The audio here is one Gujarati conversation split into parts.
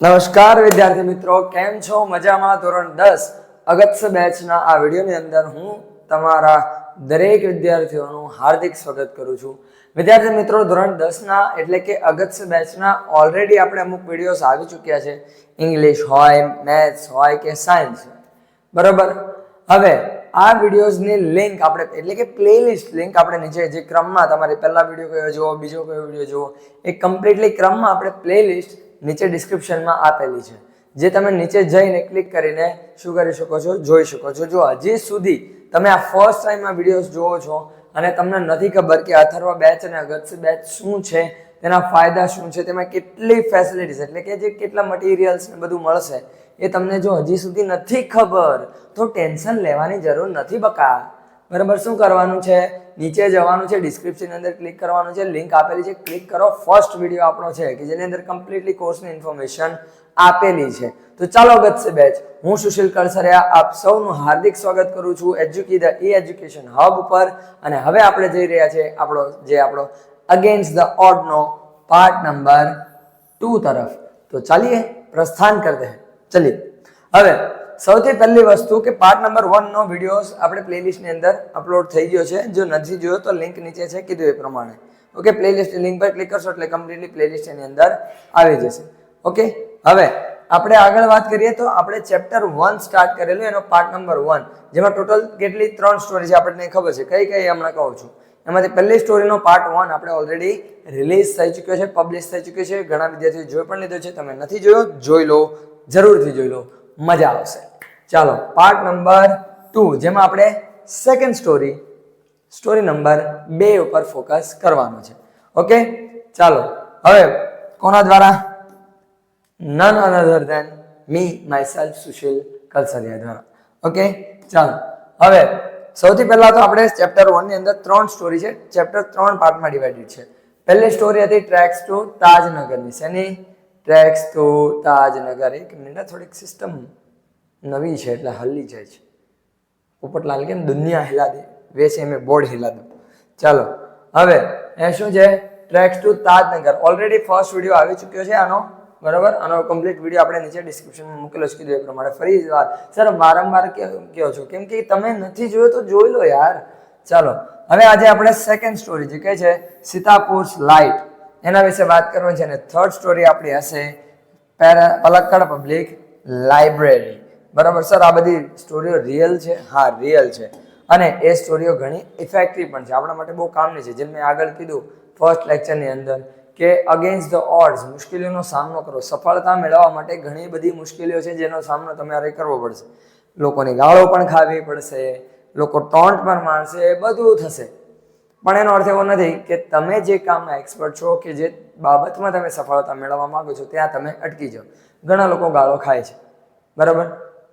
નમસ્કાર વિદ્યાર્થી મિત્રો, કેમ છો? મજામાં? ધોરણ 10 અગત્ય બેચના આ વિડીયોની અંદર હું તમારા દરેક વિદ્યાર્થીઓનું હાર્દિક સ્વાગત કરું છું. વિદ્યાર્થી મિત્રો, ધોરણ 10ના એટલે કે અગત્ય બેચના ઓલરેડી આપણે અમુક વિડીયોઝ આવી ચૂક્યા છે. ઇંગ્લિશ હોય, મેથ્સ હોય કે સાયન્સ, બરોબર. હવે આ વિડીયોઝની લિંક આપણે એટલે કે પ્લેલિસ્ટ લિંક આપણે નીચે જે ક્રમમાં તમારે પહેલા વિડીયો કયો જુઓ, બીજો કયો વિડીયો જુઓ, એ કમ્પ્લીટલી ક્રમમાં આપણે પ્લેલિસ્ટ નીચે ડિસ્ક્રિપ્શનમાં આપેલી છે, જે તમે નીચે જઈને ક્લિક કરીને શું કરી શકો છો, જોઈ શકો છો. જો હજી સુધી તમે આ ફર્સ્ટ ટાઈમ આ વિડીયોઝ જુઓ છો અને તમને નથી ખબર કે અથર્વ બેચ અને અગત્ય બેચ શું છે, તેના ફાયદા શું છે, તેમાં કેટલી ફેસિલિટીઝ એટલે કે જે કેટલા મટીરિયલ્સ ને બધું મળશે, એ તમને જો હજી સુધી નથી ખબર તો ટેન્શન લેવાની જરૂર નથી બકા. બરાબર. શું કરવાનું છે? નીચે જવાનું છે, ડિસ્ક્રિપ્શનની અંદર ક્લિક કરવાનું છે, લિંક આપેલી છે, ક્લિક કરો. ફર્સ્ટ વિડીયો આપણો છે કે જેની અંદર કમ્પ્લીટલી કોર્સની ઇન્ફોર્મેશન આપેલી છે. તો ચાલો અગત્ય બેચ, હું સુશીલ કલસરિયા આપ સૌનું હાર્દિક સ્વાગત કરું છું એજ્યુકી ધ એજ્યુકેશન હબ ઉપર. અને હવે આપણે જઈ રહ્યા છે આપણો અગેન્સ્ટ ધ ઓડ નો પાર્ટ નંબર 2 તરફ. તો ચાલીએ, પ્રસ્થાન કરते हैं. ચલિए. હવે સૌથી પહેલી વસ્તુ કે પાર્ટ નંબર 1 નો વિડીયોઝ આપણે પ્લેલિસ્ટની અંદર અપલોડ થઈ ગયો છે. જો નથી જોયો તો લિંક નીચે છે કીધું એ પ્રમાણે. ઓકે, પ્લેલિસ્ટ લિંક પર ક્લિક કરશો એટલે કમ્પ્લીટલી પ્લેલિસ્ટ એની અંદર આવી જશે. ઓકે, હવે આપણે આગળ વાત કરીએ તો આપણે ચેપ્ટર 1 સ્ટાર્ટ કરેલું, એનો પાર્ટ નંબર 1, જેમાં ટોટલ કેટલી 3 સ્ટોરી છે આપણને ખબર છે. કઈ કઈ હમણાં કહું છું. એમાંથી પહેલી સ્ટોરીનો પાર્ટ 1 આપણે ઓલરેડી રિલીઝ થઈ ચૂક્યો છે, પબ્લિશ થઈ ચૂક્યો છે. ઘણા વિદ્યાર્થીઓ જોઈ પણ લીધો છે. તમે નથી જોયો, જોઈ લો, જરૂરથી જોઈ લો, મજા આવશે. ચાલો, પાર્ટ નંબર 2, જેમાં આપણે સેકન્ડ સ્ટોરી નંબર 2 ઉપર ફોકસ કરવાનું છે. ઓકે, ચાલો. હવે કોના દ્વારા? none other than me myself Sushil Kalsariya દ્વારા. ઓકે, ચાલો. હવે સૌથી પહેલા તો આપણે ચેપ્ટર 1 ની અંદર 3 સ્ટોરી છે. ચેપ્ટર 3 પાર્ટમાં ડિવાઇડેડ છે. પહેલી સ્ટોરી હતી ટ્રેક્સ ટુ તાજનગરની. શેની? Tracks to Tajnagar. એક મિનિટ, થોડીક સિસ્ટમ નવી છે એટલે હલી જાય છે. પોપટલાલ કેમ દુનિયા હિલા દે વૈસે મેં બોર્ડ હિલા દઉં. ચાલો, હવે એ શું છે? Tracks to Tajnagar. Already first video આવી ચૂક્યો છે આનો, બરાબર. આનો કમ્પ્લીટ વિડીયો આપણે નીચે ડિસ્ક્રિપ્શનમાં મૂકેલો છે. કીધું એ પ્રમાણે ફરી વાર સર વારંવાર કહો છો કેમ કે તમે નથી જોયો તો જોઈ લો યાર. ચાલો, હવે આજે આપણે સેકન્ડ સ્ટોરી જે કહે છે સીતાપુર લાઇટ, એના વિશે વાત કરવાની છે. અને થર્ડ સ્ટોરી આપણી હશે પલક્કડ પબ્લિક લાઇબ્રેરી. બરાબર સર, આ બધી સ્ટોરીઓ રિયલ છે? હા, રિયલ છે. અને એ સ્ટોરીઓ ઘણી ઇફેક્ટિવ પણ છે, આપણા માટે બહુ કામની છે. જેમ મેં આગળ કીધું ફર્સ્ટ લેક્ચરની અંદર કે અગેન્સ્ટ ધ ઓડ્સ, મુશ્કેલીઓનો સામનો કરો. સફળતા મેળવવા માટે ઘણી બધી મુશ્કેલીઓ છે જેનો સામનો તમારે કરવો પડશે. લોકોની ગાળો પણ ખાવી પડશે, લોકો ટોન્ટ પણ મારશે, બધું થશે. પણ એનો અર્થ એવો નથી કે તમે જે કામમાં એક્સપર્ટ છો કે જે બાબતમાં તમે સફળતા મેળવવા માંગો છો ત્યાં તમે અટકી જાઓ. ઘણા લોકો ગાળો ખાય છે, બરાબર,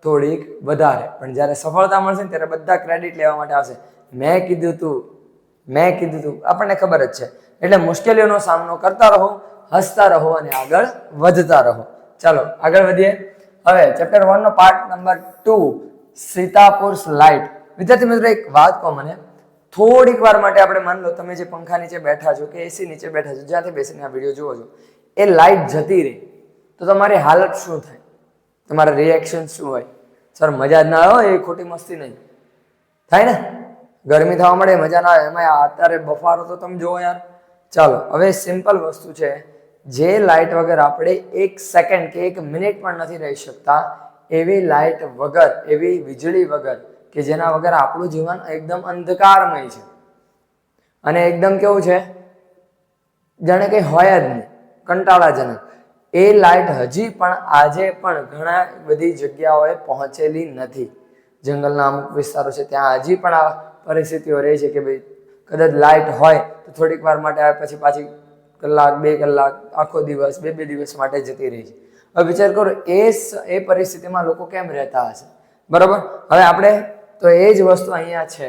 થોડીક વધારે, પણ જ્યારે સફળતા મળશે ને ત્યારે બધા ક્રેડિટ લેવા માટે આવશે. મેં કીધું તું, આપણને ખબર જ છે. એટલે મુશ્કેલીઓનો સામનો કરતા રહો, હસતા રહો અને આગળ વધતા રહો. ચાલો આગળ વધીએ. હવે ચેપ્ટર 1 નો પાર્ટ નંબર 2 સીતાપુર લાઇટ. વિદ્યાર્થી મિત્રો, એક વાત કહો મને, થોડીક વાર માટે આપણે માની લો તમે જે પંખા નીચે બેઠા છો કે એસી નીચે બેઠા છો, જ્યાંથી બેસીને આ વિડીયો જુઓ છો, એ લાઇટ જતી રહી તો તમારી હાલત શું થાય? તમારા રિએક્શન શું હોય? સર મજા જ ના આવે, એ ખોટી મસ્તી નહીં થાય ને. ગરમી થવા મળે, મજા ના આવે. એમાં અત્યારે બફારો તો તમે જુઓ યાર. ચાલો, હવે સિમ્પલ વસ્તુ છે, જે લાઇટ વગર આપણે 1 સેકન્ડ કે 1 મિનિટ પણ નથી રહી શકતા, એવી લાઇટ વગર, એવી વીજળી વગર કે જેના વગર આપણું જીવન એકદમ અંધકારમય છે અને એકદમ કેવું છે, જાણે કંઈ હોય જ નહીં, કંટાળાજનક. એ લાઇટ હજી પણ આજે પણ ઘણા બધી જગ્યાઓએ પહોંચેલી નથી. જંગલના અમુક વિસ્તારો છે ત્યાં હજી પણ આ પરિસ્થિતિઓ રહે છે કે ભાઈ કદાચ લાઇટ હોય તો થોડીક વાર માટે આવે, પછી પાછી કલાક 2 કલાક, આખો દિવસ, 2 દિવસ માટે જતી રહી છે. હવે વિચાર કરો એ પરિસ્થિતિમાં લોકો કેમ રહેતા હશે, બરાબર. હવે આપણે તો એ જ વસ્તુ અહીંયા છે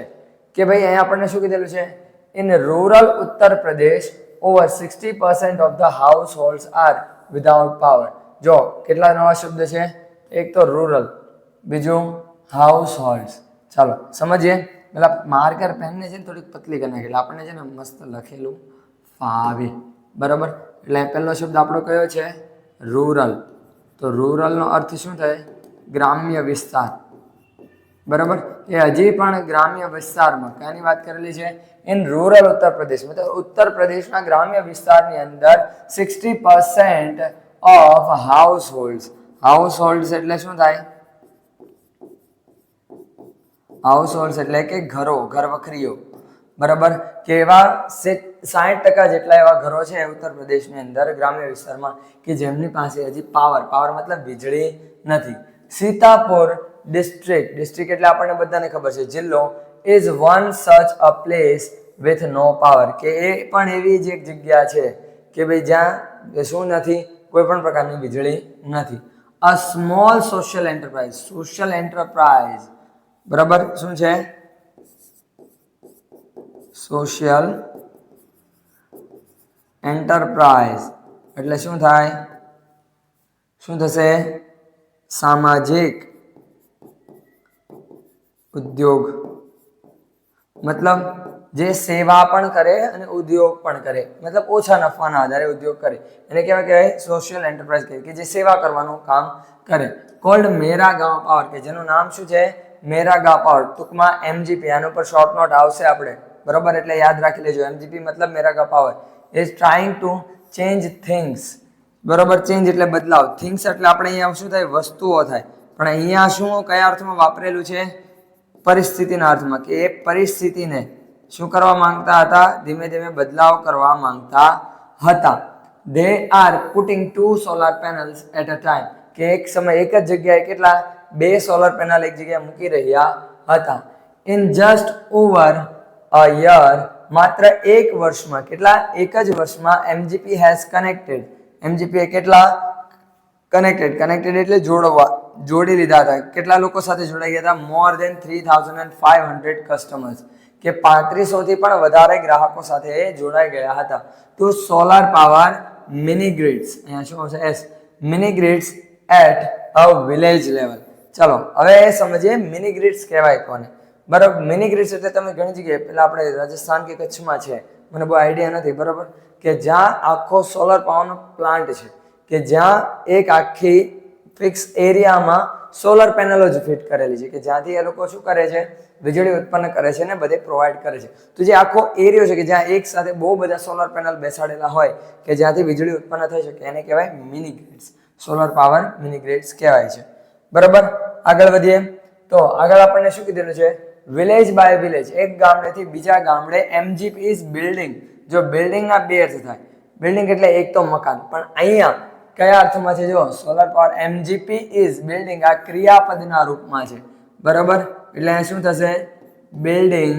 કે ભાઈ અહીંયા આપણને શું કીધેલું છે? In rural Uttar Pradesh over 60% of the households are without power. જો કેટલા નવા શબ્દ છે, એક તો રૂરલ, બીજું હાઉસ હોલ્ડ્સ. ચાલો સમજીએ. પેલા માર્કર પેનને છે ને થોડીક પતલી કરી નાખી એટલે આપણને છે ને મસ્ત લખેલું ફાવે, બરાબર. એટલે પહેલો શબ્દ આપણો કયો છે? રૂરલ. તો રૂરલનો અર્થ શું થાય? ગ્રામ્ય વિસ્તાર. બરાબર, એ હજી પણ ગ્રામ્ય વિસ્તારમાં ક્યાંની વાત કરેલી છે? ઇન રૂરલ ઉત્તર પ્રદેશ, મતલબ ઉત્તર પ્રદેશના ગ્રામ્ય વિસ્તારની અંદર 60% ઓફ હાઉસહોલ્ડ્સ એટલે શું થાય? હાઉસહોલ્ડ્સ એટલે કે ઘરો, ઘર વખરીઓ. બરાબર, કે એવા 60% જેટલા એવા ઘરો છે ઉત્તર પ્રદેશની અંદર ગ્રામ્ય વિસ્તારમાં કે જેમની પાસે હજી પાવર મતલબ વીજળી નથી. સીતાપુર ડિસ્ટ્રિક્ટ એટલે આપણને બધાને ખબર છે જિલ્લો, is one such a place with no power, કે એ પણ એવી જ એક જગ્યા છે કે ભાઈ જ્યાં શું નથી? કોઈ પણ પ્રકારની વીજળી નથી. A small social enterprise. બરાબર, શું છે? સોશિયલ એન્ટરપ્રાઇઝ એટલે શું થાય? શું થશે? સામાજિક ઉદ્યોગ. મતલબ જે સેવા પણ કરે અને ઉદ્યોગ પણ કરે, મતલબ ઓછા નફાના આધારે ઉદ્યોગ કરે, એને કહેવાય સોશિયલ એન્ટરપ્રાઇઝ કહે, કે જે સેવા કરવાનું કામ કરે. કોલ્ડ મેરા ગાંવ પાવર, કે જેનું નામ શું છે? મેરા ગાંવ પાવર. ટૂંકમાં MGP, આના પર શોર્ટ નોટ આવશે આપણે. બરોબર, એટલે યાદ રાખી લેજો. MGP મતલબ Mera Gaon power is trying to change things. બરોબર, ચેન્જ એટલે બદલાવ, થિંગ્સ એટલે આપણે અહીંયા શું થાય? વસ્તુઓ થાય. પણ અહીંયા શું કયા અર્થમાં વાપરેલું છે? પરિસ્થિતિના અર્થમાં, કે એ પરિસ્થિતિને શું કરવા માંગતા હતા? ધીમે ધીમે બદલાવ કરવા માંગતા હતા. They are putting 2 solar panels at a time, કે એક સમય એક જ જગ્યાએ કેટલા? 2 સોલર પેનલ એક જગ્યાએ મૂકી રહ્યા હતા. In just over a year, માત્ર એક વર્ષમાં, કેટલા? એક જ વર્ષમાં MGP has connected. MGP એ કેટલા? કનેક્ટેડ એટલે જોડી લીધા હતા. કેટલા લોકો સાથે જોડાઈ ગયા હતા? મોર દેન 3500 કસ્ટમર્સ, કે 3500 થી પણ વધારે ગ્રાહકો સાથે જોડાઈ ગયા હતા. To solar power mini grids, અહીંયા શું આવશે? Yes, mini grids at a village level. ચલો હવે સમજીએ મિની ગ્રીડ્સ કહેવાય કોને. બરાબર, મિની ગ્રીડ્સ એટલે તમે ઘણી જગ્યાએ, પેલા આપણે રાજસ્થાન કે કચ્છમાં છે, મને બહુ આઈડિયા નથી. બરાબર, કે જ્યાં આખો સોલર પાવરનો પ્લાન્ટ છે, કે જ્યાં એક આખી ફિક્સ એરિયામાં સોલર પેનલો જ ફિટ કરેલી છે, કે જ્યાંથી એ લોકો શું કરે છે? વીજળી ઉત્પન્ન કરે છે ને બધે પ્રોવાઈડ કરે છે. તો જે આખો એરિયો છે કે જ્યાં એક સાથે બહુ બધા સોલર પેનલ બેસાડેલા હોય કે જ્યાંથી વીજળી ઉત્પન્ન થઈ શકે, એને કહેવાય mini grids. Solar power mini grids કહેવાય છે. બરાબર, આગળ વધીએ તો આગળ આપણને શું કીધેલું છે? વિલેજ બાય વિલેજ, એક ગામડેથી બીજા ગામડે MGP ઇઝ બિલ્ડિંગ. જો બિલ્ડિંગના બે અર્થ થાય. બિલ્ડિંગ એટલે એક તો મકાન, પણ અહીંયા કયા અર્થમાં છે? જો solar power MGP is building, આ ક્રિયાપદના રૂપમાં છે. બરાબર, એટલે શું થશે? બિલ્ડિંગ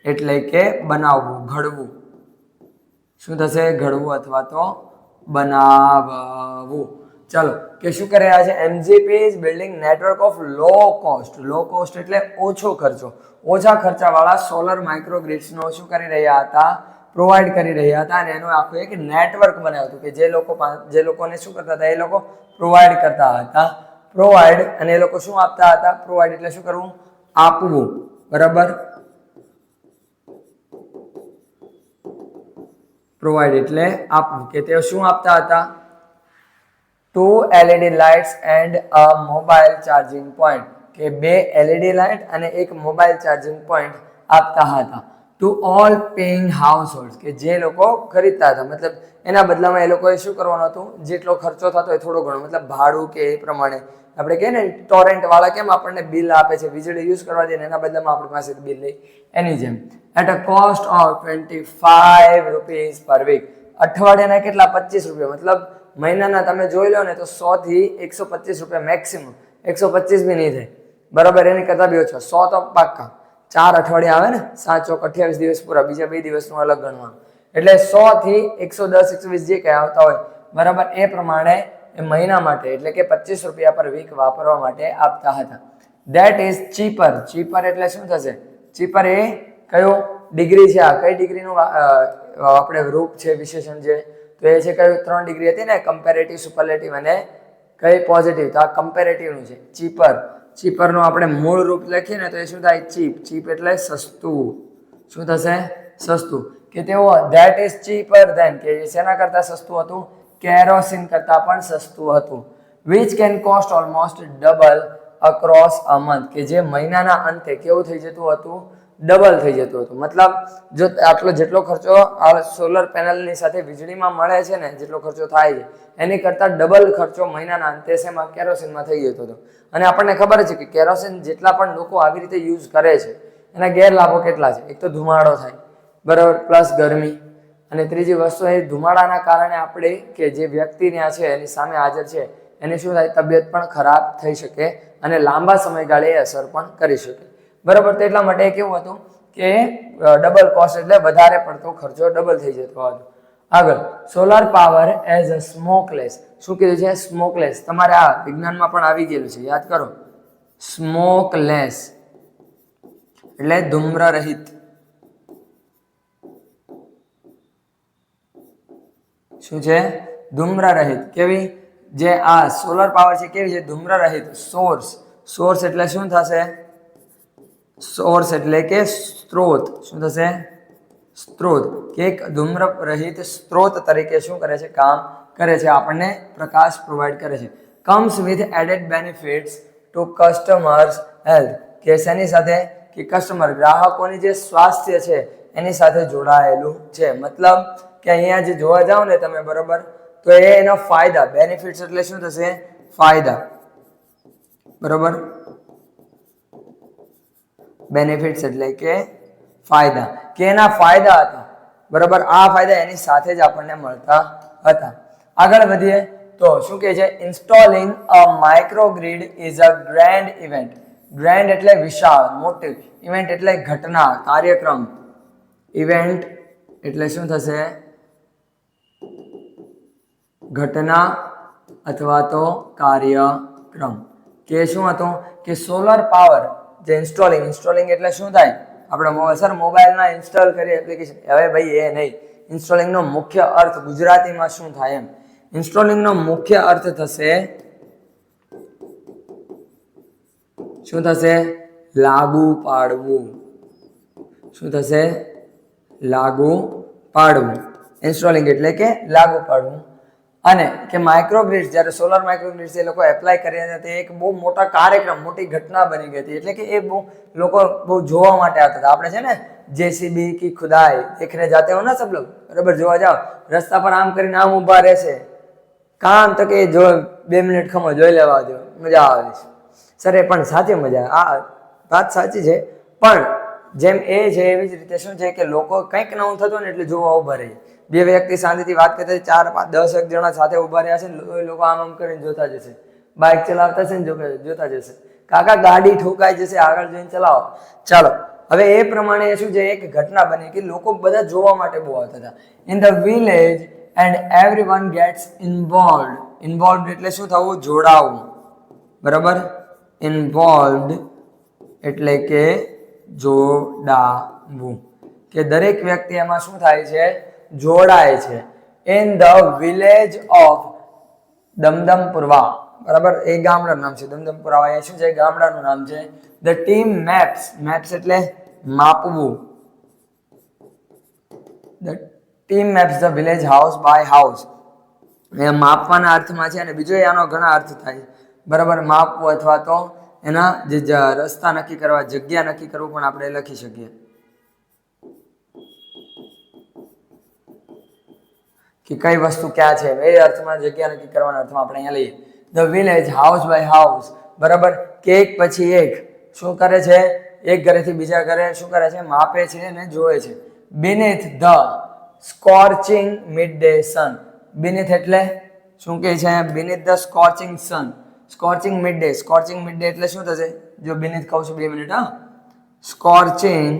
એટલે કે બનાવવું, ઘડવું. શું થશે? ઘડવું અથવા તો બનાવવું. ચલો, કે શું કરી રહ્યા છે? MGP is building network of low cost. Low cost એટલે ઓછો ખર્ચો, ઓછા ખર્ચાવાળા સોલર માઇક્રોગ્રીડ્સનો શું કરી રહ્યા હતા? પ્રોવાઈડ કરી રહ્યા હતા. અને એનું આખું એક નેટવર્ક બનાવ્યું હતું કે જે લોકોને શું કરતા હતા? એ લોકો પ્રોવાઈડ કરતા હતા. પ્રોવાઈડ, અને એ લોકો શું આપતા હતા? પ્રોવાઈડ એટલે શું કરવું? આપવું. બરાબર, પ્રોવાઈડ એટલે આપવું, કે તેઓ શું આપતા હતા? 2 LED lights and a mobile charging point, કે 2 LED લાઇટ અને એક મોબાઈલ ચાર્જિંગ પોઈન્ટ આપતા હતા. ટુ ઓલ પેઇંગ હાઉસહોલ્ડ, કે જે લોકો ખરીદતા હતા, મતલબ એના બદલામાં એ લોકોએ શું કરવાનું હતું? જેટલો ખર્ચો થતો હોય થોડો ઘણો, મતલબ ભાડું કે એ પ્રમાણે આપણે કહીએ ને ટોરેન્ટ વાળા કેમ આપણને બિલ આપે છે, વીજળી યુઝ કરવા દે ને એના બદલામાં આપણી પાસે બિલ લે, એની જેમ. At a cost of 25 rupees per week. અઠવાડિયાના કેટલા? 25 રૂપિયા. મતલબ મહિનાના તમે જોઈ લો ને તો 100 થી 125 રૂપિયા મેક્સિમમ. 125 બી નહીં થાય. બરાબર, એની કરતા બી ઓછા. 100 તો પાક્કા. 4 અઠવાડિયા આવે ને, 7 ચોક 28 દિવસ પૂરા, બીજા 2 દિવસનું અલગ ગણવાનું. એટલે 100 થી 110 120 જે કઈ આવતા હોય, બરાબર, એ પ્રમાણે એ મહિના માટે એટલે કે 25 રૂપિયા પર વીક વાપરવા માટે આપતા હતા. That is cheaper. ચીપર એટલે શું થશે? ચીપર એ કયો ડિગ્રી છે? આ કઈ ડિગ્રીનું આપણે રૂપ છે, વિશેષણ છે? તો એ છે કયું? 3 ડિગ્રી હતી ને, કમ્પેરેટિવ, સુપરલેટિવ અને કઈ પોઝિટિવ. તો આ કમ્પેરેટિવનું છે ચીપર. ચીપરનું આપણે મૂળ રૂપ લખીએ ને તો એ શું થાય? ચીપ. ચીપ એટલે સસ્તું. શું થશે? સસ્તું. કે તેઓ ધેટ ઇઝ ચીપર ધેન, કે શેના કરતા સસ્તું હતું? કેરોસીન કરતા પણ સસ્તું હતું. which can cost almost double across a month, કે જે મહિનાના અંતે કેવું થઈ જતું હતું, ડબલ થઈ જતું હતું. મતલબ જો આટલો જેટલો ખર્ચો આ સોલર પેનલની સાથે વીજળીમાં મળે છે ને, જેટલો ખર્ચો થાય છે એની કરતાં ડબલ ખર્ચો મહિનાના અંતે શેમાં, કેરોસીનમાં થઈ જતો હતો. અને આપણને ખબર છે કે કેરોસીન જેટલા પણ લોકો આવી રીતે યુઝ કરે છે એના ગેરલાભો કેટલા છે. એક તો ધુમાડો થાય, બરાબર, પ્લસ ગરમી, અને ત્રીજી વસ્તુ એ ધુમાડાના કારણે આપણે કે જે વ્યક્તિ ત્યાં છે એની સામે હાજર છે એની શું થાય, તબિયત પણ ખરાબ થઈ શકે અને લાંબા સમયગાળે અસર પણ કરી શકે, બરાબર. તો એટલા માટે કેવું હતું કે ડબલ કોસ્ટ એટલે વધારે પડતો ખર્ચો ડબલ થઈ જતો હતો. આગળ, solar power as a smokeless. શું કીધું છે? સ્મોકલેસ. તમારે આ વિજ્ઞાનમાં પણ આવી ગયેલું છે, યાદ કરો. સ્મોકલેસ એટલે ધૂમ્ર રહિત. શું છે? ધૂમ્ર રહિત. કેવી? જે આ સોલર પાવર છે કેવી છે? ધૂમ્ર રહિત. સોર્સ એટલે શું થશે? સોર્સ એટલે કે સ્ત્રોત. શું થશે? સ્ત્રોત. કે એક ધૂમ્ર રહિત સ્ત્રોત તરીકે શું કરે છે? કામ કરે છે, આપણને પ્રકાશ પ્રોવાઈડ કરે છે. Comes with added benefits to customers health. કે શેની સાથે? કે કસ્ટમર, ગ્રાહકોની જે સ્વાસ્થ્ય છે એની સાથે જોડાયેલું છે. મતલબ કે અહીંયા જે જોવા જાઓ ને તમે, બરોબર, તો એ એનો ફાયદા, બેનિફિટ્સ એટલે શું થશે? ફાયદા, બરોબર. બેનિફિટ્સ એટલે કે ફાયદા, કે એના ફાયદા હતા, બરોબર. આ ફાયદા એની સાથે જ આપણને મળતા હતા. આગળ વધીએ તો શું કહે છે? Installing a microgrid is a grand event. Grand એટલે વિશાળ, મોટી. ઇવેન્ટ એટલે ઘટના, કાર્યક્રમ. ઇવેન્ટ એટલે શું થશે? ઘટના અથવા તો કાર્યક્રમ. કે શું હતું? કે સોલર પાવર જે ઇન્સ્ટોલિંગ એટલે શું થાય? આપણે સર મોબાઈલમાં ઇન્સ્ટોલ કરીએ એપ્લિકેશન. હવે ભાઈ એ નહીં. ઇન્સ્ટોલિંગનો મુખ્ય અર્થ ગુજરાતીમાં શું થાય એમ. ઇન્સ્ટોલિંગનો મુખ્ય અર્થ થશે, શું થશે? લાગુ પાડવું. શું થશે? લાગુ પાડવું. ઇન્સ્ટોલિંગ એટલે કે લાગુ પાડવું. અને કે માઇક્રોગ્રીડ્સ, જ્યારે સોલર માઇક્રોગ્રીડ્સ એ લોકો એપ્લાય કર્યા હતા તે એક બહુ મોટા કાર્યક્રમ, મોટી ઘટના બની ગઈ હતી. એટલે કે એ બહુ લોકો બહુ જોવા માટે આવતા હતા. આપણે છે ને જેસીબી કી ખુદાઈ દેખને જાતે હો ના સબ લોગ, બરાબર, જોવા જાઓ રસ્તા પર આમ કરીને આમ ઊભા રહેશે, કામ તો કે જો 2 મિનિટ ખમો જોઈ લેવા દો, મજા આવે છે. સર એ પણ સાચી મજા, આ વાત સાચી છે. પણ જેમ એ છે એવી જ રીતે શું છે કે લોકો કંઈક નવું થતું ને એટલે જોવા ઉભા રહે. બે વ્યક્તિ શાંતિથી વાત કરતા 4, 5, 10 એક જણા સાથે ઉભા રહ્યા છે ને લોકો આમ કરીને જોતા જશે. બાઇક ચલાવતા છે ને જોતા જશે. કાકા ગાડી ઠોકાઈ જશે, આગળ જોઈને ચલાવો. ચાલો, હવે એ પ્રમાણે શું છે, એક ઘટના બની કે લોકો બધા જોવા માટે બહુ આવતા હતા. In the village and everyone gets involved. Involved એટલે શું થવું? જોડાવું, બરાબર. ઇન્વોલ્વડ એટલે કે જોડાવું, કે દરેક વ્યક્તિ એમાં શું થાય છે? જોડાય છે. ઇન ધ વિલેજ ઓફ દમદમપુરવા, બરાબર, એ ગામડાનું નામ છે. દમદમપુરવા એ શું છે? ગામડાનું નામ છે. ધ ટીમ મેપ્સ એટલે માપવું. The team maps the village house by house. એ માપવાના અર્થમાં છે અને બીજો આનો ઘણા અર્થ થાય, બરાબર. માપવું અથવા તો એના જે રસ્તા નક્કી કરવા, જગ્યા નક્કી કરવું પણ આપણે લખી શકીએ કે કઈ વસ્તુ ક્યાં છે, એ અર્થમાં જગ્યા નક્કી કરવાના અર્થમાં આપણે અહીંયા લઈએ. The village house by house, બરાબર, કે એક પછી એક શું કરે છે? એક ઘરેથી બીજા ઘરે શું કરે છે? માપે છે અને જોવે છે. beneath the scorching midday sun. beneath એટલે શું કહે છે? beneath the scorching sun. scorching midday એટલે શું થશે? જો beneath કહું છું 2 મિનિટ, હા. scorching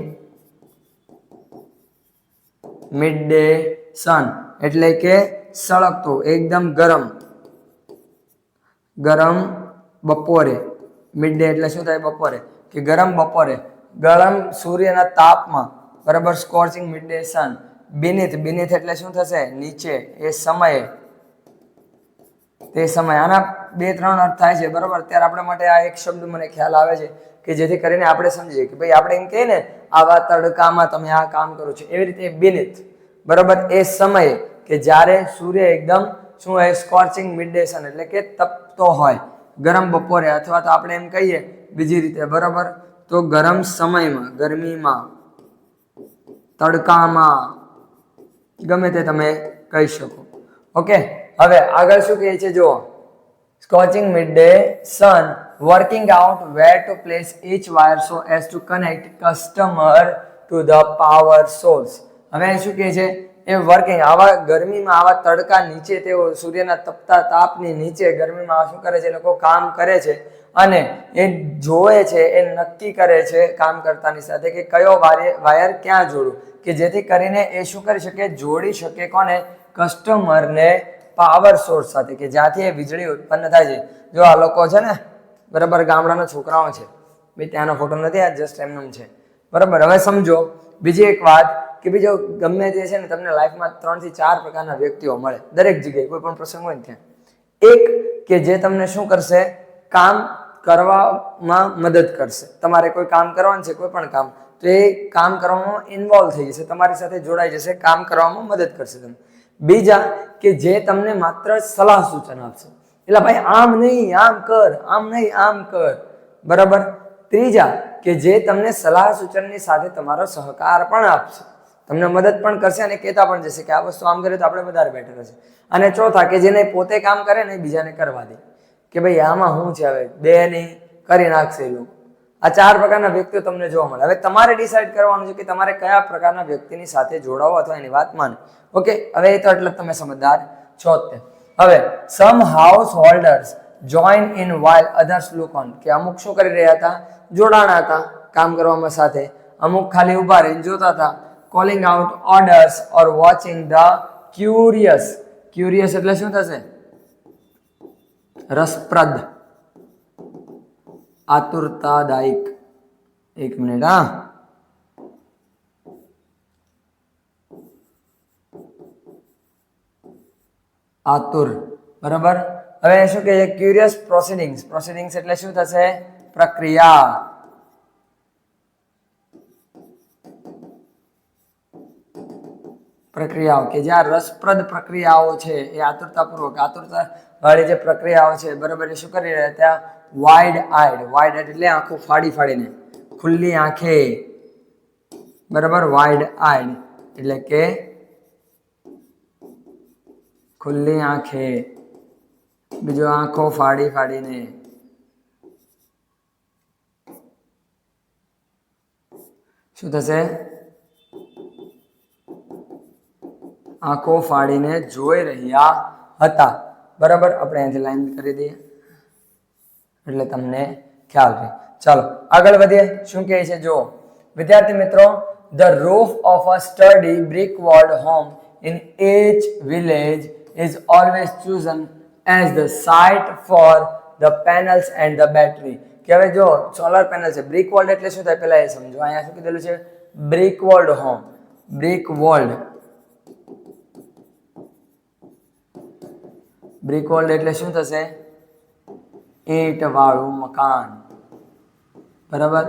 midday sun એટલે કે સળગતું, એકદમ ગરમ બપોરે. મિડ ડે એટલે શું થાય? બપોરે, કે ગરમ બપોરે, ગરમ સૂર્યના તાપમાં, બરાબર. સ્કોર્ચિંગ મિડ ડે સન. beneath એટલે શું થશે? નીચે. એ સમયે, તે સમય. આના 2-3 અર્થ થાય છે, બરાબર. ત્યારે આપણા માટે આ એક શબ્દ મને ખ્યાલ આવે છે કે જેથી કરીને આપણે સમજીએ કે ભાઈ આપણે એમ કહીએ ને આવા તડકામાં તમે આ કામ કરો છો, એવી રીતે beneath, બરાબર. એ સમયે કે જ્યારે સૂર્ય એકદમ શું હોય? સ્કોર્ચિંગ મિડડે સન એટલે કે તપતો હોય ગરમ બપોરે, અથવા તો આપણે એમ કહીએ બીજી રીતે, બરાબર, તો ગરમ સમયમાં, ગરમીમાં, તડકામાં, ગમે તે તમે કહી શકો. ઓકે, હવે આગળ શું કહે છે જુઓ, scorching midday sun, working out where to place each wire so as to connect customer to the power source. હવે શું કહે છે? એ વર્કિંગ, આવા ગરમીમાં, આવા તડકા નીચે, તેઓ સૂર્યના તપતા તાપની નીચે ગરમીમાં શું કરે છે? લોકો કામ કરે છે અને એ જોવે છે, એ નક્કી કરે છે કામ કરતાની સાથે કે કયો વાયર ક્યાં જોડું, કે જેથી કરીને એ શું કરી શકે? જોડી શકે કોને? કસ્ટમરને પાવર સોર્સ સાથે, કે જ્યાંથી એ વીજળી ઉત્પન્ન થાય છે. જો આ લોકો છે ને, બરાબર, ગામડાના છોકરાઓ છે ભાઈ, ત્યાંનો ફોટો નથી, આ જસ્ટ એમનું છે, બરાબર. હવે સમજો બીજી એક વાત કે બીજો ગમે તે છે ને, તમને લાઈફમાં 3 થી 4 પ્રકારના વ્યક્તિઓ મળે દરેક જગ્યાએ, કોઈ પણ પ્રસંગ હોય ને ત્યાં. એક કે જે તમને શું કરશે? કામ કરવામાં મદદ કરશે. તમારે કોઈ કામ કરવાનું છે, કોઈ પણ કામ, તો એ કામ કરવામાં ઇન્વોલ્વ થઈ જશે, તમારી સાથે જોડાઈ જશે, કામ કરવામાં મદદ કરશે તમને. બીજા કે જે તમને માત્ર સલાહ સૂચન આપશે, એટલે ભાઈ આમ નહીં આમ કર, આમ નહીં આમ કર, બરાબર. ત્રીજા કે જે તમને સલાહ સૂચનની સાથે તમારો સહકાર પણ આપશે, તમને મદદ પણ કરશે અને કહેતા પણ જશે કે આ વસ્તુ આમ કરે તો આપણે વધારે બેટર હશે. અને ચોથા કે જેને પોતે કામ કરે ને બીજાને કરવા દે, કે ભાઈ આમાં શું છે, હવે બે નહીં કરી નાખશે એ લોકો. આ 4 પ્રકારના વ્યક્તિઓ તમને જોવા મળે. હવે તમારે ડિસાઈડ કરવાનું છે કે તમારે કયા પ્રકારના વ્યક્તિની સાથે જોડાવો અથવા એની વાત માને. ઓકે, હવે એ તો એટલે તમે સમજદાર છો જ તે. હવે some householders join in while others look on, કે અમુક શું કરી રહ્યા હતા? જોડાણા હતા કામ કરવામાં સાથે, અમુક ખાલી ઉભા રહીને જોતા હતા. Calling out orders or watching the curious. Curious એટલે શું થશે? રસપ્રદ, આતુરતાદાયક. એક મિનિટ, હા, આતુર, બરાબર. હવે શું કહે છે? Curious proceedings. પ્રોસિડિંગ્સ એટલે શું થશે? પ્રક્રિયા. પ્રક્રિયાઓ કે જે આ રસપ્રદ પ્રક્રિયાઓ છે, એ આતુરતાપૂર્વક, આતુરતા વાળી જે પ્રક્રિયાઓ છે, બરાબર, એ શું કરી રહ્યા હતા? Wide eyed. વાઇડ આઈડ એટલે આંખો ફાડી ફાડીને, ખુલ્લી આંખે, બરાબર. વાઇડ આઈડ એટલે કે ખુલ્લી આંખે, બીજો આંખો ફાડી ફાડીને. શું થશે? આંખો ફાડીને જોઈ રહ્યા હતા, બરાબર. આપણે અહીંથી લાઈન કરી દઈએ એટલે તમને ખ્યાલ રહે. ચાલો આગળ વધીએ. શું કહે છે જો વિદ્યાર્થી મિત્રો, the roof of a sturdy brick walled home in each village is always chosen as the site for the panels and the battery. કે હવે જો સોલર પેનલ છે, બ્રિક વોલ્ડ એટલે શું થાય પહેલા એ સમજો. અહીંયા શું કીધેલું છે? Brick વોલ્ડ home. બ્રિક વોલ્ડ, બ્રિક વોલ્ડ એટલે શું થશે? ઈંટ વાળું મકાન, બરાબર.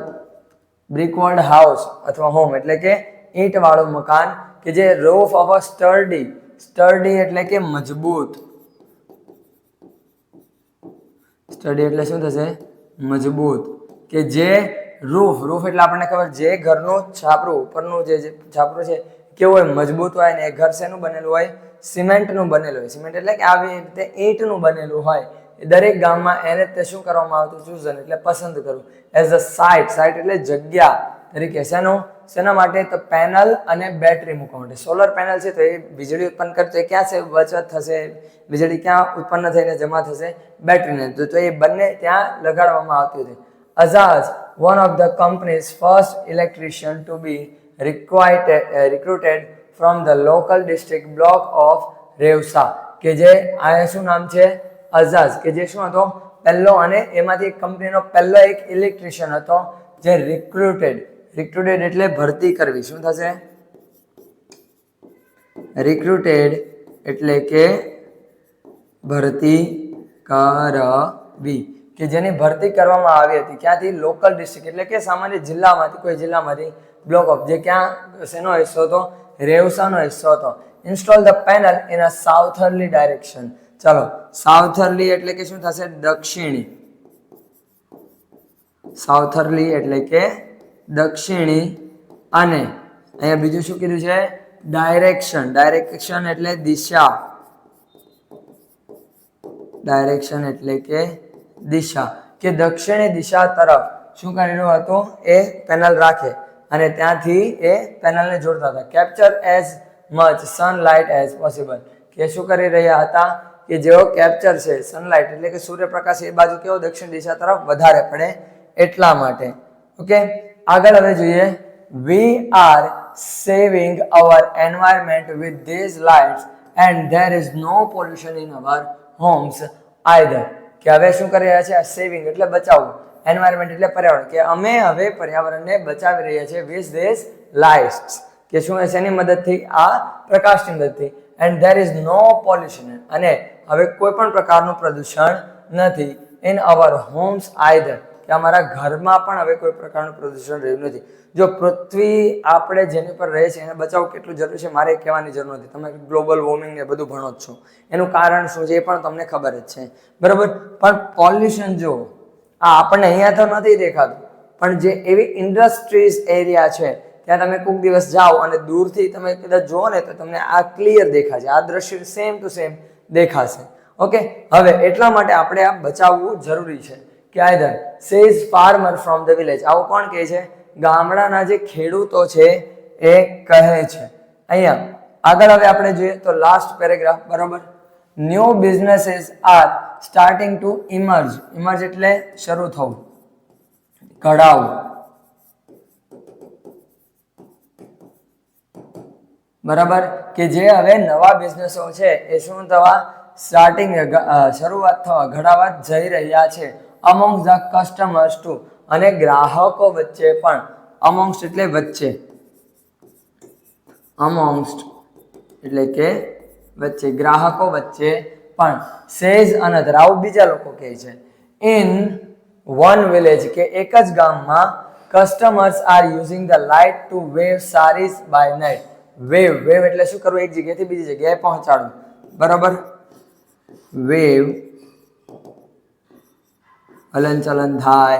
બ્રિક વોલ્ડ હાઉસ અથવા હોમ એટલે કે ઈંટ વાળું મકાન, કે જે રૂફ ઓફ અ સ્ટર્ડી. સ્ટર્ડી એટલે કે મજબૂત. સ્ટડી એટલે શું થશે? મજબૂત. કે જે રૂફ, રૂફ એટલે આપણને ખબર, જે ઘરનું છાપરું, ઉપરનું જે છાપરું છે કેવું હોય? મજબૂત હોય. ને એ ઘર શેનું બનેલું હોય? સિમેન્ટનું બનેલું હોય. સિમેન્ટ એટલે કે આવી રીતે ઈંટનું બનેલું હોય. દરેક ગામમાં એને તે શું કરવામાં આવતું? ચૂઝન એટલે પસંદ કરવું. As a site. સાઇટ એટલે જગ્યા તરીકે. શેનું? શેના માટે? તો પેનલ અને બેટરી મૂકવા માટે. સોલર પેનલ છે તો એ વીજળી ઉત્પન્ન કરતો, એ ક્યાં છે બચત થશે? વીજળી ક્યાં ઉત્પન્ન થઈને જમા થશે? બેટરીને. તો એ બંને ત્યાં લગાડવામાં આવતી હતી. Azaz, one of the company's first electrician to be recruited from the local district block of Revsa, કે જે આ શું નામ છે? અઝાઝ, કે જે શું હતો? પહેલો, અને એમાંથી કંપનીનો પહેલો એક ઇલેક્ટ્રિશિયન હતો જે રિક્રુટેડ. રિક્રુટેડ એટલે ભરતી કરવી. શું થશે? રિક્રુટેડ એટલે કે ભરતી કરવી, કે જેની ભરતી કરવામાં આવી હતી. ક્યાંથી? લોકલ ડિસ્ટ્રિક્ટ એટલે કે સામાન્ય જિલ્લામાંથી, કોઈ જિલ્લામાંથી. બ્લોક ઓફ, જે ક્યાં શેનો હિસ્સો હતો? રેવસાનો હિસ્સો હતો. install the panel in a southerly direction. ચલો સાઉથરલી એટલે કે શું થશે? દક્ષિણી. સાઉથરલી એટલે કે દક્ષિણી. અને અહીંયા બીજું શું કીધું છે? ડાયરેક્શન. ડાયરેક્શન એટલે દિશા. ડાયરેક્શન એટલે કે દિશા. કે દક્ષિણી દિશા તરફ શું કરી રહ્યો હતો? એ પેનલ રાખે અને ત્યાંથી એ પેનલને જોડતા હતા. Capture as much sunlight as possible. કે શું કરી રહ્યા હતા? કે જેવો કેપ્ચર છે સનલાઇટ એટલે કે સૂર્યપ્રકાશ એ બાજુ કેવો દક્ષિણ દિશા તરફ વધારે પડે એટલા માટે. ઓકે, આગળ હવે જોઈએ. We are saving our environment with these lights and there is no pollution in our homes either. કે હવે શું કરી રહ્યા છે? સેવિંગ એટલે બચાવવું, એન્વાયરમેન્ટ એટલે પર્યાવરણ. કે અમે હવે પર્યાવરણને બચાવી રહ્યા છીએ with these lights. કે શું? શેની મદદથી? આ પ્રકાશની મદદથી. and there is no pollution. અને હવે કોઈ પણ પ્રકારનું પ્રદૂષણ નથી. in our homes either. કે અમારા ઘરમાં પણ હવે કોઈ પ્રકારનું પ્રદૂષણ રહ્યું નથી. જો પૃથ્વી આપણે જેની પર રહે છે એને બચાવવું કેટલું જરૂરી છે મારે કહેવાની જરૂર નથી. તમે ગ્લોબલ વોર્મિંગ ને બધું ભણો જ છો. એનું કારણ શું છે એ પણ તમને ખબર જ છે, બરાબર. પણ પોલ્યુશન જો આ આપણને અહીંયા તો નથી દેખાતું, પણ જે એવી ઇન્ડસ્ટ્રીઝ એરિયા છે ત્યાં તમે કોઈક દિવસ જાઓ અને દૂરથી તમે કદાચ જુઓ ને તો તમને આ ક્લિયર દેખાશે. આ દ્રશ્ય સેમ ટુ સેમ દેખાશે. ઓકે, હવે એટલા માટે આપણે આ બચાવવું જરૂરી છે. કે either says farmer from the village. આવું કોણ કહે છે? ગામડાના જે ખેડૂતો છે એ કહે છે. અહીંયા આગળ હવે આપણે જોઈએ તો લાસ્ટ પેરેગ્રાફ, બરાબર. New businesses are starting to emerge. Emerge એટલે શરૂ થવું, કઢાવવું, બરાબર. કે જે હવે નવા બિઝનેસો છે એ શું થવા? સ્ટાર્ટિંગ શરૂઆત થવા, ઘડાવા જઈ રહ્યા છે. amongst the customers too. અને ગ્રાહકો વચ્ચે પણ. amongst એટલે વચ્ચે, amongst એટલે કે વચ્ચે, ગ્રાહકો વચ્ચે પણ. says another. આવું બીજા લોકો કહે છે. in one village. કે એક જ ગામમાં customers are using the light to wave saris by night. wave, wave એટલે શું કરવું? એક જગ્યાએથી બીજી જગ્યાએ પહોંચાડવું, બરાબર. wave હલનચલન થાય,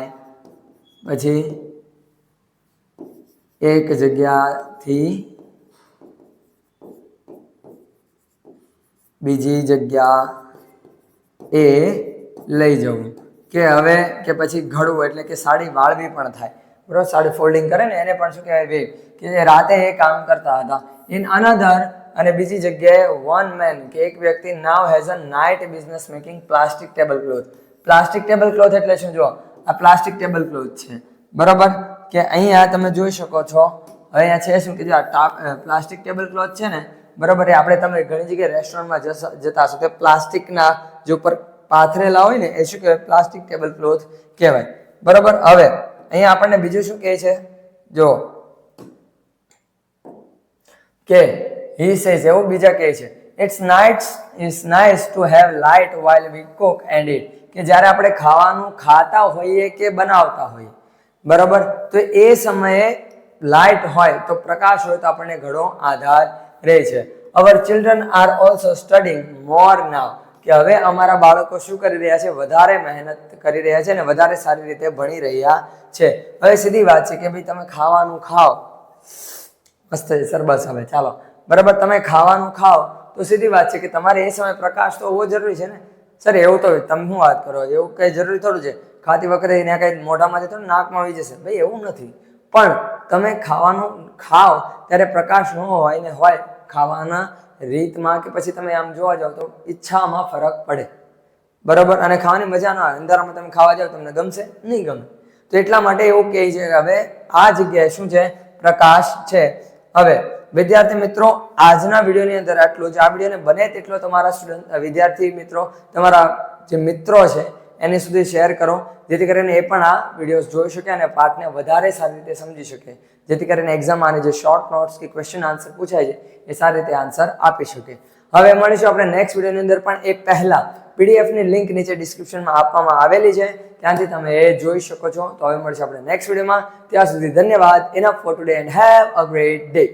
પછી એક જગ્યાથી બીજી જગ્યા એ લઈ જવું. કે હવે કે પછી ઘડવું એટલે કે સાડી વાળવી પણ થાય, બરાબર. સાડી ફોલ્ડિંગ કરે ને એને પણ શું કહેવાય? વેવ. કે રાતે એ કામ કરતા હતા. ઇન અનધર અને બીજી જગ્યાએ વન મેન કે એક વ્યક્તિ now has a night business making plastic table cloth. Plastic table cloth એટલે શું? જો આ પ્લાસ્ટિક ટેબલ ક્લોથ છે, બરાબર. કે અહીંયા તમે જોઈ શકો છો. હવે અહીંયા છે શું? કે જો આ પ્લાસ્ટિક ટેબલ ક્લોથ છે ને, બરાબર. એ આપણે તમે ઘણી જગ્યાએ રેસ્ટોરન્ટમાં જતા હશો કે પ્લાસ્ટિકના જે ઉપર પાથરેલા હોય ને એ શું કહેવાય? પ્લાસ્ટિક ટેબલ ક્લોથ કહેવાય, બરાબર. હવે અહીંયા આપણને બીજું શું કહે છે? જો કે he says, એવું બીજા કહે છે. it's nice to have light while we cook and eat. કે જ્યારે આપણે ખાવાનું ખાતા હોઈએ કે બનાવતા હોઈએ, બરાબર, તો એ સમયે લાઇટ હોય તો પ્રકાશ હોય તો આપણને ઘણો આધાર રહે છે. our children are also studying more now. કે હવે અમારા બાળકો શું કરી રહ્યા છે? વધારે મહેનત કરી રહ્યા છે અને વધારે સારી રીતે ભણી રહ્યા છે. હવે સીધી વાત છે કે ભાઈ તમે ખાવાનું ખાઓ, મસ્ત સરબસ. હવે ચાલો, બરાબર, તમે ખાવાનું ખાઓ તો સીધી વાત છે કે તમારે એ સમયે પ્રકાશ તો હોવો જરૂરી છે ને. સર એવું તો તમે શું વાત કરો? એવું કઈ જરૂરી થોડું છે? ખાતી વખતે ત્યાં કઈ મોઢામાંથી થોડું નાકમાં આવી જશે? ભાઈ એવું નથી. પણ તમે ખાવાનું ખાઓ ત્યારે પ્રકાશ ન હોય ને હોય ખાવાના રીતમાં, કે પછી તમે આમ જોવા જાવ તો ઈચ્છામાં ફરક પડે, બરાબર. અને ખાવાની મજા ના આવે. અંધારામાં તમે ખાવા જાવ તમને ગમશે? નહીં ગમે. તો એટલા માટે એવું કહે છે કે હવે આ જગ્યાએ શું છે? પ્રકાશ છે. હવે વિદ્યાર્થી મિત્રો, આજના વિડીયોની અંદર આટલું જ. આ વિડીયોને બને તેટલો તમારા વિદ્યાર્થી મિત્રો, તમારા જે મિત્રો છે એની સુધી શેર કરો, જેથી કરીને એ પણ આ વિડીયોઝ જોઈ શકે અને પાઠને વધારે સારી રીતે સમજી શકે, જેથી કરીને એક્ઝામમાં આની જે શોર્ટ નોટ્સ કે ક્વેશ્ચન આન્સર પૂછાય છે એ સારી રીતે આન્સર આપી શકે. હવે મળીશું આપણે નેક્સ્ટ વિડીયોની અંદર. પણ એ પહેલા પીડીએફની લિંક નીચે ડિસ્ક્રિપ્શનમાં આપવામાં આવેલી છે, ત્યાંથી તમે એ જોઈ શકો છો. તો હવે મળીશું આપણે નેક્સ્ટ વિડીયોમાં. ત્યાં સુધી ધન્યવાદ. Enough four today and have a great day.